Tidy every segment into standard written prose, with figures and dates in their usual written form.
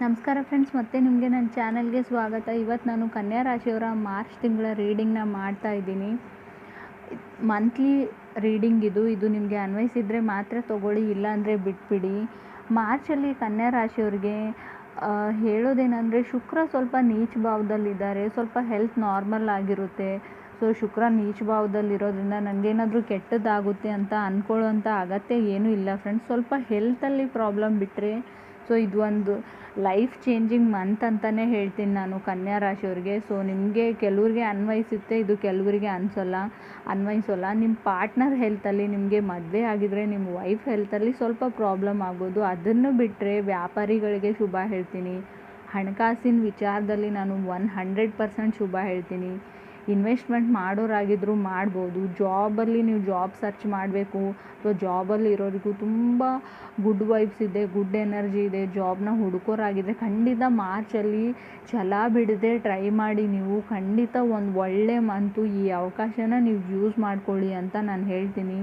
ನಮಸ್ಕಾರ ಫ್ರೆಂಡ್ಸ್, ಮತ್ತೆ ನಿಮಗೆ ನನ್ನ ಚಾನಲ್ಗೆ ಸ್ವಾಗತ. ಇವತ್ತು ನಾನು ಕನ್ಯಾ ರಾಶಿಯವರ ಮಾರ್ಚ್ ತಿಂಗಳ ರೀಡಿಂಗ್ನ ಮಾಡ್ತಾ ಇದ್ದೀನಿ. ಮಂತ್ಲಿ ರೀಡಿಂಗ್ ಇದು ನಿಮಗೆ ಅನ್ವಯಿಸಿದರೆ ಮಾತ್ರ ತೊಗೊಳ್ಳಿ, ಇಲ್ಲಾಂದರೆ ಬಿಟ್ಬಿಡಿ. ಮಾರ್ಚಲ್ಲಿ ಕನ್ಯಾ ರಾಶಿಯವರಿಗೆ ಹೇಳೋದೇನೆಂದರೆ, ಶುಕ್ರ ಸ್ವಲ್ಪ ನೀಚ ಭಾವದಲ್ಲಿದ್ದಾರೆ. ಸ್ವಲ್ಪ ಹೆಲ್ತ್ ನಾರ್ಮಲ್ ಆಗಿರುತ್ತೆ. ಸೊ ಶುಕ್ರ ನೀಚ ಭಾವದಲ್ಲಿರೋದ್ರಿಂದ ನನಗೇನಾದರೂ ಕೆಟ್ಟದ್ದಾಗುತ್ತೆ ಅಂತ ಅಂದ್ಕೊಳ್ಳೋಂಥ ಅಗತ್ಯ ಏನೂ ಇಲ್ಲ ಫ್ರೆಂಡ್ಸ್. ಸ್ವಲ್ಪ ಹೆಲ್ತಲ್ಲಿ ಪ್ರಾಬ್ಲಮ್ ಬಿಟ್ಟರೆ ಸೊ ಇದು ಒಂದು ಲೈಫ್ ಚೇಂಜಿಂಗ್ ಮಂತ್ ಅಂತಲೇ ಹೇಳ್ತೀನಿ ನಾನು ಕನ್ಯಾ ರಾಶಿಯವ್ರಿಗೆ. ಸೊ ನಿಮಗೆ ಕೆಲವ್ರಿಗೆ ಅನ್ವಯಿಸುತ್ತೆ, ಇದು ಕೆಲವರಿಗೆ ಅನ್ವಯಿಸೋಲ್ಲ. ನಿಮ್ಮ ಪಾರ್ಟ್ನರ್ ಹೆಲ್ತಲ್ಲಿ, ನಿಮಗೆ ಮದುವೆ ಆಗಿದ್ರೆ ನಿಮ್ಮ ವೈಫ್ ಹೆಲ್ತಲ್ಲಿ ಸ್ವಲ್ಪ ಪ್ರಾಬ್ಲಮ್ ಆಗ್ಬೋದು. ಅದನ್ನು ಬಿಟ್ಟರೆ ವ್ಯಾಪಾರಿಗಳಿಗೆ ಶುಭ ಹೇಳ್ತೀನಿ. ಹಣಕಾಸಿನ ವಿಚಾರದಲ್ಲಿ ನಾನು 100% ಶುಭ ಹೇಳ್ತೀನಿ. ಇನ್ವೆಸ್ಟ್ಮೆಂಟ್ ಮಾಡೋರಾಗಿದ್ದರೂ ಮಾಡ್ಬೋದು. ಜಾಬಲ್ಲಿ ನೀವು ಜಾಬ್ ಸರ್ಚ್ ಮಾಡಬೇಕು ಅಥವಾ ಜಾಬಲ್ಲಿ ಇರೋರಿಗೂ ತುಂಬ ಗುಡ್ ವೈಬ್ಸ್ ಇದೆ, ಗುಡ್ ಎನರ್ಜಿ ಇದೆ. ಜಾಬ್ನ ಹುಡುಕೋರಾಗಿದ್ದರೆ ಖಂಡಿತ ಮಾರ್ಚಲ್ಲಿ ಛಲ ಬಿಡದೆ ಟ್ರೈ ಮಾಡಿ. ನೀವು ಖಂಡಿತ ಒಂದು ಒಳ್ಳೆ ಮಂತು, ಈ ಅವಕಾಶನ ನೀವು ಯೂಸ್ ಮಾಡ್ಕೊಳ್ಳಿ ಅಂತ ನಾನು ಹೇಳ್ತೀನಿ.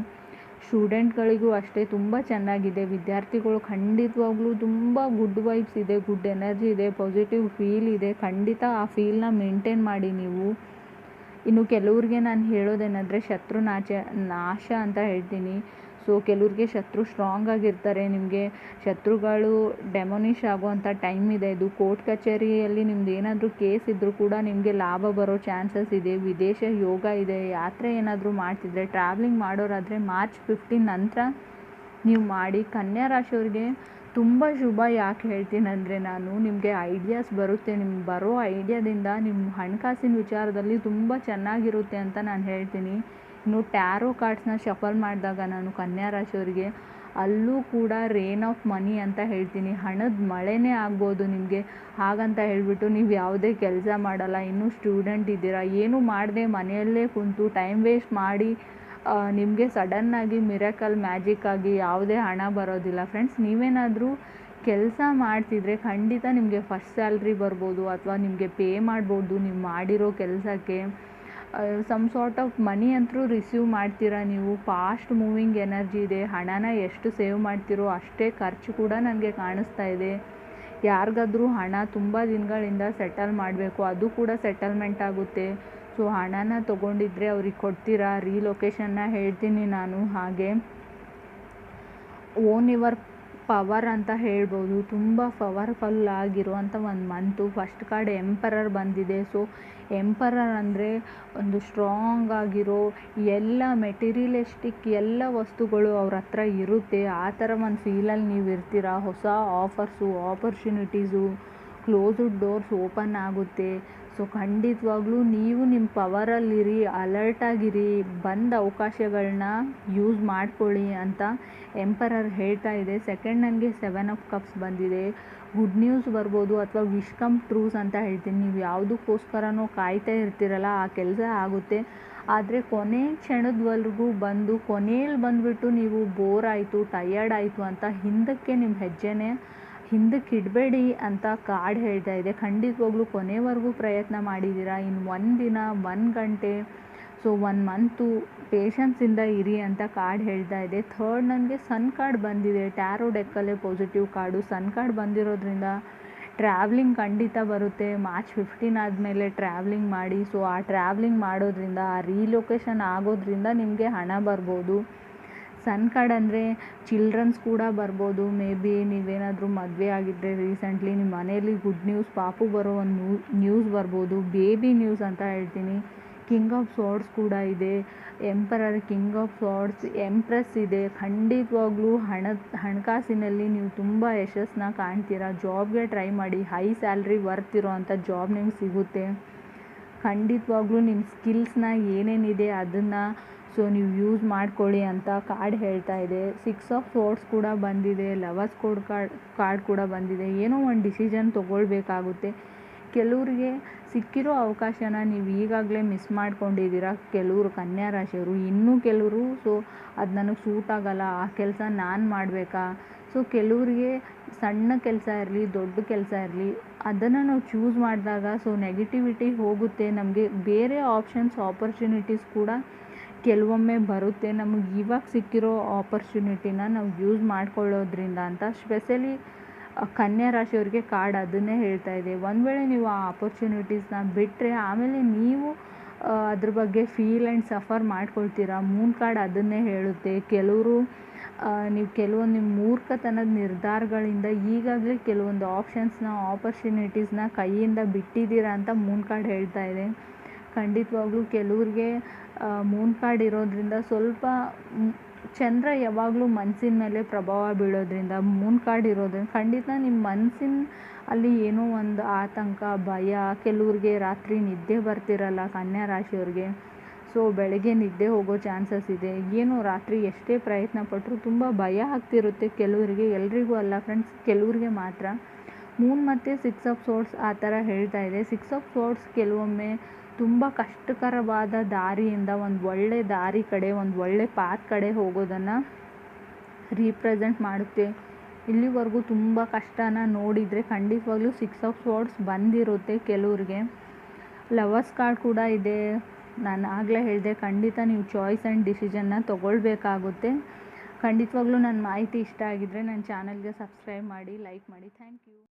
ಸ್ಟೂಡೆಂಟ್ಗಳಿಗೂ ಅಷ್ಟೇ ತುಂಬ ಚೆನ್ನಾಗಿದೆ. ವಿದ್ಯಾರ್ಥಿಗಳು ಖಂಡಿತವಾಗ್ಲೂ ತುಂಬ ಗುಡ್ ವೈಬ್ಸ್ ಇದೆ, ಗುಡ್ ಎನರ್ಜಿ ಇದೆ, ಪಾಸಿಟಿವ್ ಫೀಲ್ ಇದೆ. ಖಂಡಿತ ಆ ಫೀಲ್ನ ಮೇಂಟೈನ್ ಮಾಡಿ ನೀವು. ಇನ್ನು ಕೆಲವ್ರಿಗೆ ನಾನು ಹೇಳೋದೇನೆಂದರೆ ನಾಶ ಅಂತ ಹೇಳ್ತೀನಿ. ಸೊ ಕೆಲವ್ರಿಗೆ ಶತ್ರು ಸ್ಟ್ರಾಂಗ್ ಆಗಿರ್ತಾರೆ. ನಿಮಗೆ ಶತ್ರುಗಳು ಡೆಮೊನಿಷ್ ಆಗುವಂಥ ಟೈಮ್ ಇದೆ ಇದು. ಕೋರ್ಟ್ ಕಚೇರಿಯಲ್ಲಿ ನಿಮ್ದು ಏನಾದರೂ ಕೇಸ್ ಇದ್ದರೂ ಕೂಡ ನಿಮಗೆ ಲಾಭ ಬರೋ ಚಾನ್ಸಸ್ ಇದೆ. ವಿದೇಶ ಯೋಗ ಇದೆ. ಯಾತ್ರೆ ಏನಾದರೂ ಮಾಡ್ತಿದ್ರೆ, ಟ್ರಾವೆಲಿಂಗ್ ಮಾಡೋರಾದರೆ ಮಾರ್ಚ್ 15 ನಂತರ ನೀವು ಮಾಡಿ. ಕನ್ಯಾ ರಾಶಿಯವರಿಗೆ ತುಂಬ ಶುಭ ಯಾಕೆ ಹೇಳ್ತೀನಿ ಅಂದರೆ, ನಾನು ನಿಮಗೆ ಐಡಿಯಾಸ್ ಬರುತ್ತೆ. ನಿಮ್ಗೆ ಬರೋ ಐಡಿಯಾದಿಂದ ನಿಮ್ಮ ಹಣಕಾಸಿನ ವಿಚಾರದಲ್ಲಿ ತುಂಬ ಚೆನ್ನಾಗಿರುತ್ತೆ ಅಂತ ನಾನು ಹೇಳ್ತೀನಿ. ಇನ್ನು ಟ್ಯಾರೋ ಕಾರ್ಡ್ಸ್ನ ಶಫಲ್ ಮಾಡಿದಾಗ ನಾನು ಕನ್ಯಾ ರಾಶಿಯವರಿಗೆ ಅಲ್ಲೂ ಕೂಡ ರೇನ್ ಆಫ್ ಮನಿ ಅಂತ ಹೇಳ್ತೀನಿ. ಹಣದ ಮಳೆನೇ ಆಗ್ಬೋದು ನಿಮಗೆ. ಹಾಗಂತ ಹೇಳಿಬಿಟ್ಟು ನೀವು ಯಾವುದೇ ಕೆಲಸ ಮಾಡಲ್ಲ, ಇನ್ನೂ ಸ್ಟೂಡೆಂಟ್ ಇದ್ದೀರಾ, ಏನೂ ಮಾಡದೆ ಮನೆಯಲ್ಲೇ ಕುಂತು ಟೈಮ್ ವೇಸ್ಟ್ ಮಾಡಿ ನಿಮಗೆ ಸಡನ್ನಾಗಿ ಮಿರಾಕಲ್ ಮ್ಯಾಜಿಕ್ ಆಗಿ ಯಾವುದೇ ಹಣ ಬರೋದಿಲ್ಲ ಫ್ರೆಂಡ್ಸ್. ನೀವೇನಾದರೂ ಕೆಲಸ ಮಾಡ್ತಿದ್ರೆ ಖಂಡಿತ ನಿಮಗೆ ಫಸ್ಟ್ ಸ್ಯಾಲ್ರಿ ಬರ್ಬೋದು ಅಥವಾ ನಿಮಗೆ ಪೇ ಮಾಡ್ಬೋದು. ನೀವು ಮಾಡಿರೋ ಕೆಲಸಕ್ಕೆ ಸಮ್ ಸಾರ್ಟ್ ಆಫ್ ಮನಿ ಅಂತೂ ರಿಸೀವ್ ಮಾಡ್ತೀರಾ ನೀವು. ಫಾಸ್ಟ್ ಮೂವಿಂಗ್ ಎನರ್ಜಿ ಇದೆ. ಹಣನ ಎಷ್ಟು ಸೇವ್ ಮಾಡ್ತೀರೋ ಅಷ್ಟೇ ಖರ್ಚು ಕೂಡ ನನಗೆ ಕಾಣಿಸ್ತಾ ಇದೆ. ಯಾರಿಗಾದ್ರೂ ಹಣ ತುಂಬ ದಿನಗಳಿಂದ ಸೆಟಲ್ ಮಾಡಬೇಕು, ಅದು ಕೂಡ ಸೆಟಲ್ಮೆಂಟ್ ಆಗುತ್ತೆ. ಸೊ ಹಣನ ತೊಗೊಂಡಿದ್ರೆ ಅವ್ರಿಗೆ ಕೊಡ್ತೀರಾ. ರೀಲೊಕೇಶನ್ನ ಹೇಳ್ತೀನಿ ನಾನು. ಹಾಗೆ ಓನ್ ಯುವರ್ ಪವರ್ ಅಂತ ಹೇಳ್ಬೋದು. ತುಂಬ ಪವರ್ಫುಲ್ ಆಗಿರುವಂಥ ಒಂದು ಮಂತು. ಫಸ್ಟ್ ಕಾರ್ಡ್ ಎಂಪರರ್ ಬಂದಿದೆ. ಸೊ ಎಂಪರರ್ ಅಂದರೆ ಒಂದು ಸ್ಟ್ರಾಂಗ್ ಆಗಿರೋ ಎಲ್ಲ ಮೆಟೀರಿಯಲಿಸ್ಟಿಕ್ ಎಲ್ಲ ವಸ್ತುಗಳು ಅವ್ರ ಹತ್ರ ಇರುತ್ತೆ. ಆ ಥರ ಒಂದು ಫೀಲಲ್ಲಿ ನೀವು ಇರ್ತೀರ. ಹೊಸ ಆಪರ್ಚುನಿಟೀಸು, ಕ್ಲೋಸ್ಡ್ ಡೋರ್ಸ್ ಓಪನ್ ಆಗುತ್ತೆ. ಸೊ ಖಂಡಿತವಾಗ್ಲೂ ನೀವು ನಿಮ್ಮ ಪವರಲ್ಲಿರಿ, ಅಲರ್ಟಾಗಿರಿ, ಬಂದ ಅವಕಾಶಗಳನ್ನ ಯೂಸ್ ಮಾಡ್ಕೊಳ್ಳಿ ಅಂತ ಎಂಪರರ್ ಹೇಳ್ತಾ ಇದೆ. ಸೆಕೆಂಡ್ ನನಗೆ 7 ಆಫ್ ಕಪ್ಸ್ ಬಂದಿದೆ. ಗುಡ್ ನ್ಯೂಸ್ ಬರ್ಬೋದು ಅಥವಾ ವಿಶ್ ಕಮ್ ಟ್ರೂಸ್ ಅಂತ ಹೇಳ್ತೀನಿ. ನೀವು ಯಾವುದಕ್ಕೋಸ್ಕರನೋ ಕಾಯ್ತಾ ಇರ್ತೀರಲ್ಲ, ಆ ಕೆಲಸ ಆಗುತ್ತೆ. ಆದರೆ ಕೊನೆ ಕ್ಷಣದವರೆಗೂ ಕೊನೆಯಲ್ಲಿ ಬಂದುಬಿಟ್ಟು ನೀವು ಬೋರ್ ಆಯಿತು, ಟಯರ್ಡ್ ಆಯಿತು ಅಂತ ಹಿಂದಕ್ಕೆ ನಿಮ್ಮ ಹೆಜ್ಜೆನೇ ಹಿಂದಕ್ಕೆ ಇಡಬೇಡಿ ಅಂತ ಕಾರ್ಡ್ ಹೇಳ್ತಾ ಇದೆ. ಖಂಡಿತವಾಗ್ಲೂ ಕೊನೆವರೆಗೂ ಪ್ರಯತ್ನ ಮಾಡಿದ್ದೀರಾ. ಇನ್ನು 1 ದಿನ, 1 ಗಂಟೆ, ಸೊ 1 ಮಂತು ಪೇಷನ್ಸಿಂದ ಇರಿ ಅಂತ ಕಾರ್ಡ್ ಹೇಳ್ತಾ ಇದೆ. ಥರ್ಡ್ ನನಗೆ ಸನ್ ಕಾರ್ಡ್ ಬಂದಿದೆ. ಟ್ಯಾರೋ ಡೆಕ್ಕಲ್ಲೇ ಪಾಸಿಟಿವ್ ಕಾರ್ಡು ಸನ್ ಕಾರ್ಡ್ ಬಂದಿರೋದ್ರಿಂದ ಟ್ರಾವ್ಲಿಂಗ್ ಖಂಡಿತ ಬರುತ್ತೆ. ಮಾರ್ಚ್ 15 ಆದಮೇಲೆ ಟ್ರಾವ್ಲಿಂಗ್ ಮಾಡಿ. ಸೊ ಆ ಟ್ರಾವ್ಲಿಂಗ್ ಮಾಡೋದ್ರಿಂದ, ಆ ರೀಲೊಕೇಶನ್ ಆಗೋದ್ರಿಂದ ನಿಮಗೆ ಹಣ ಬರ್ಬೋದು. ಸನ್ ಕಾರ್ಡ್ ಅಂದರೆ ಚಿಲ್ಡ್ರನ್ಸ್ ಕೂಡ ಬರ್ಬೋದು. ಮೇ ಬಿ ನೀವೇನಾದರೂ ಮದುವೆ ಆಗಿದ್ದರೆ ರೀಸೆಂಟ್ಲಿ ನಿಮ್ಮ ಮನೆಯಲ್ಲಿ ಗುಡ್ ನ್ಯೂಸ್, ಪಾಪು ಬರೋ ಒಂದು ನ್ಯೂಸ್ ಬರ್ಬೋದು. ಬೇಬಿ ನ್ಯೂಸ್ ಅಂತ ಹೇಳ್ತೀನಿ. ಕಿಂಗ್ ಆಫ್ ಸಾರ್ಡ್ಸ್ ಕೂಡ ಇದೆ. ಎಂಪರರ್, ಕಿಂಗ್ ಆಫ್ ಸಾರ್ಡ್ಸ್, ಎಂಪ್ರೆಸ್ ಇದೆ. ಖಂಡಿತವಾಗ್ಲೂ ಹಣಕಾಸಿನಲ್ಲಿ ನೀವು ತುಂಬ ಯಶಸ್ಸನ್ನ ಕಾಣ್ತೀರಾ. ಜಾಬ್ಗೆ ಟ್ರೈ ಮಾಡಿ. ಹೈ ಸ್ಯಾಲ್ರಿ ವರ್ತ್ ಇರೋ ಅಂಥ ಜಾಬ್ ನಿಮ್ಗೆ ಸಿಗುತ್ತೆ. ಖಂಡಿತವಾಗ್ಲೂ ನಿಮ್ಮ ಸ್ಕಿಲ್ಸ್ನ ಏನೇನಿದೆ ಅದನ್ನು ಸೊ ನೀವು ಯೂಸ್ ಮಾಡ್ಕೊಳ್ಳಿ ಅಂತ ಕಾರ್ಡ್ ಹೇಳ್ತಾ ಇದೆ. 6 ಆಫ್ ಸಾರ್ಡ್ಸ್ ಕೂಡ ಬಂದಿದೆ. ಲವರ್ಸ್ ಕಾರ್ಡ್ ಕೂಡ ಬಂದಿದೆ. ಏನೋ ಒಂದು ಡಿಸಿಷನ್ ತೊಗೊಳ್ಬೇಕಾಗುತ್ತೆ. ಕೆಲವ್ರಿಗೆ ಸಿಕ್ಕಿರೋ ಅವಕಾಶನ ನೀವು ಈಗಾಗಲೇ ಮಿಸ್ ಮಾಡ್ಕೊಂಡಿದ್ದೀರಾ. ಕೆಲವರು ಕನ್ಯಾ ರಾಶಿಯವರು, ಇನ್ನೂ ಕೆಲವರು ಸೊ ಅದು ನನಗೆ ಸೂಟ್ ಆಗಲ್ಲ, ಆ ಕೆಲಸ ನಾನು ಮಾಡಬೇಕಾ. ಸೊ ಕೆಲವರಿಗೆ ಸಣ್ಣ ಕೆಲಸ ಇರಲಿ, ದೊಡ್ಡ ಕೆಲಸ ಇರಲಿ, ಅದನ್ನು ನಾವು ಚೂಸ್ ಮಾಡಿದಾಗ ಸೊ ನೆಗೆಟಿವಿಟಿ ಹೋಗುತ್ತೆ. ನಮಗೆ ಬೇರೆ ಆಪರ್ಚುನಿಟೀಸ್ ಕೂಡ ಕೆಲವೊಮ್ಮೆ ಬರುತ್ತೆ. ನಮಗೆ ಇವಾಗ ಸಿಕ್ಕಿರೋ ಆಪರ್ಚುನಿಟಿನ ನಾವು ಯೂಸ್ ಮಾಡ್ಕೊಳ್ಳೋದ್ರಿಂದ ಅಂತ ಸ್ಪೆಷಲಿ ಕನ್ಯಾ ರಾಶಿಯವ್ರಿಗೆ ಕಾರ್ಡ್ ಅದನ್ನೇ ಹೇಳ್ತಾ ಇದೆ. ಒಂದು ವೇಳೆ ನೀವು ಆ ಆಪರ್ಚುನಿಟೀಸ್ನ ಬಿಟ್ಟರೆ ಆಮೇಲೆ ನೀವು ಅದ್ರ ಬಗ್ಗೆ ಫೀಲ್ ಆ್ಯಂಡ್ ಸಫರ್ ಮಾಡ್ಕೊಳ್ತೀರಾ. ಮೂನ್ ಕಾರ್ಡ್ ಅದನ್ನೇ ಹೇಳುತ್ತೆ. ನೀವು ಕೆಲವೊಂದು ನಿಮ್ಮ ಮೂರ್ಖತನದ ನಿರ್ಧಾರಗಳಿಂದ ಈಗಾಗಲೇ ಕೆಲವೊಂದು ಆಪರ್ಚುನಿಟೀಸ್ನ ಕೈಯಿಂದ ಬಿಟ್ಟಿದ್ದೀರಾ ಅಂತ ಮೂನ್ ಕಾರ್ಡ್ ಹೇಳ್ತಾ ಇದೆ. ಖಂಡಿತವಾಗ್ಲೂ ಕೆಲವ್ರಿಗೆ ಮೂನ್ ಕಾರ್ಡ್ ಇರೋದ್ರಿಂದ ಸ್ವಲ್ಪ ಚಂದ್ರ ಯಾವಾಗಲೂ ಮನಸ್ಸಿನ ಮೇಲೆ ಪ್ರಭಾವ ಬೀಳೋದ್ರಿಂದ, ಮೂನ್ ಕಾರ್ಡ್ ಇರೋದ್ರಿಂದ ಖಂಡಿತ ನಿಮ್ಮ ಮನಸ್ಸಿನ ಅಲ್ಲಿ ಏನೋ ಒಂದು ಆತಂಕ, ಭಯ, ಕೆಲವ್ರಿಗೆ ರಾತ್ರಿ ನಿದ್ದೆ ಬರ್ತಿರಲ್ಲ ಕನ್ಯಾ ರಾಶಿಯವ್ರಿಗೆ. ಸೊ ಬೆಳಗ್ಗೆ ನಿದ್ದೆ ಹೋಗೋ ಚಾನ್ಸಸ್ ಇದೆ. ಏನು ರಾತ್ರಿ ಎಷ್ಟೇ ಪ್ರಯತ್ನ ಪಟ್ಟರೂ ತುಂಬ ಭಯ ಆಗ್ತಿರುತ್ತೆ ಕೆಲವರಿಗೆ, ಎಲ್ರಿಗೂ ಅಲ್ಲ ಫ್ರೆಂಡ್ಸ್, ಕೆಲವ್ರಿಗೆ ಮಾತ್ರ. ಮೂನ್ ಮತ್ತು 6 ಆಫ್ ಸೋರ್ಡ್ಸ್ ಆ ಥರ ಹೇಳ್ತಾ ಇದೆ. 6 ಆಫ್ ಸೋರ್ಡ್ಸ್ ಕೆಲವೊಮ್ಮೆ ತುಂಬ ಕಷ್ಟಕರವಾದ ದಾರಿಯಿಂದ ಒಂದು ಒಳ್ಳೆ ದಾರಿ ಕಡೆ, ಒಂದು ಒಳ್ಳೆ ಪಾತ್ ಕಡೆ ಹೋಗೋದನ್ನು ರೀಪ್ರೆಸೆಂಟ್ ಮಾಡುತ್ತೆ. ಇಲ್ಲಿವರೆಗೂ ತುಂಬ ಕಷ್ಟನ ನೋಡಿದರೆ ಖಂಡಿತವಾಗ್ಲೂ 6 ಆಫ್ ಸೋರ್ಡ್ಸ್ ಬಂದಿರುತ್ತೆ ಕೆಲವ್ರಿಗೆ. ಲವರ್ಸ್ ಕಾರ್ಡ್ ಕೂಡ ಇದೆ. ನಾನು ಆಗಲೇ ಹೇಳಿದೆ, ಖಂಡಿತ ನೀವು ಚಾಯ್ಸ್ ಆ್ಯಂಡ್ ಡಿಸಿಷನ್ನ ತೊಗೊಳ್ಬೇಕಾಗುತ್ತೆ. ಖಂಡಿತವಾಗ್ಲೂ ನನ್ನ ಮಾಹಿತಿ ಇಷ್ಟ ಆಗಿದ್ದರೆ ನನ್ನ ಚಾನಲ್ಗೆ ಸಬ್ಸ್ಕ್ರೈಬ್ ಮಾಡಿ, ಲೈಕ್ ಮಾಡಿ. Thank you.